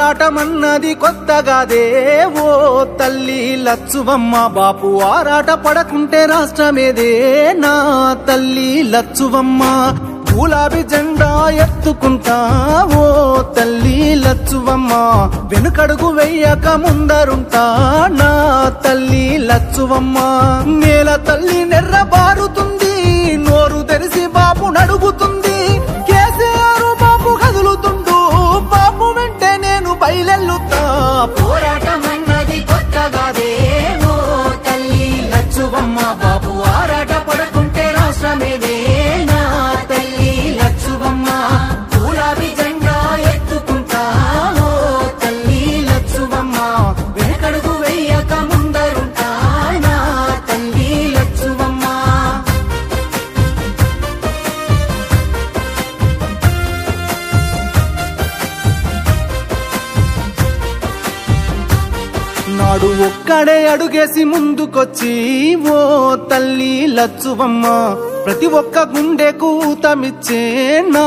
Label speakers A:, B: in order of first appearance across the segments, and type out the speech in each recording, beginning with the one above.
A: పోరాటమన్నది కొత్తగాదే ఓ తల్లి లచ్చువమ్మ బాపు ఆరాట పడకుంటే రాష్ట్రమేదే నా తల్లి లచ్చువమ్మ గులాబీ జెండా ఎత్తుకుంటా ఓ తల్లి లచ్చువమ్మ వెనుకడుగు వెయ్యక ముందరుంటా నా తల్లి లచ్చువమ్మ నేల తల్లి నెర్రబారుతుంది నోరు తెరిసి బాపు నడుగుతుంది కేసీఆర్ బాపు కదులుతుండు బాపు వెంటే నేను బయలెల్లుతా పోరాటమన్నది కొత్తగాదే ఓ తల్లి లచ్చువమ్మ బాపు ఆరాట పడకుంటే రాష్ట్రమేదే నా తల్లి లచ్చువమ్మ గులాబీ జెండా ఎత్తుకుంటా ఓ తల్లి లచ్చువమ్మ వెనకడుగు వెయ్యక ముందరుంటా నా తల్లి లచ్చువమ్మ నాడు ఒక్కడే అడుగేసి ముందుకొచ్చి ఓ తల్లి లచ్చువమ్మ ప్రతి ఒక్క గుండెకు ఊతమిచ్చే నా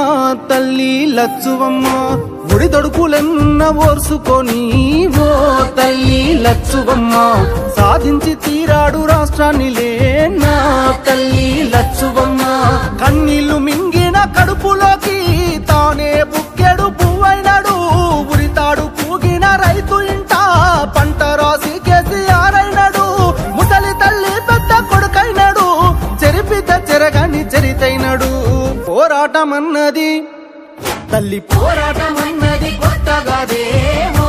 A: తల్లి లచ్చువమ్మ ఒడిదొడుకులెన్న ఓర్సుకొని ఓ తల్లి లచ్చువమ్మ సాధించి తీరాడు రాష్ట్రాన్నిలే నా తల్లి లచ్చువమ్మ కన్నీళ్లు మింగిన కడుపులోకి తానే బుక్కెడు పువ్వైనాడు ఉరితాడు పూగిన రైతు ఇంట పంట రాసి కేసీఆర్ అయినాడు ముసలి తల్లి పెద్ద కొడుకైనాడు చెరిపిత చెరగని చరితైనాడు పోరాటమన్నది తల్లి పోరాటమన్నది కొత్తగాదే ఓ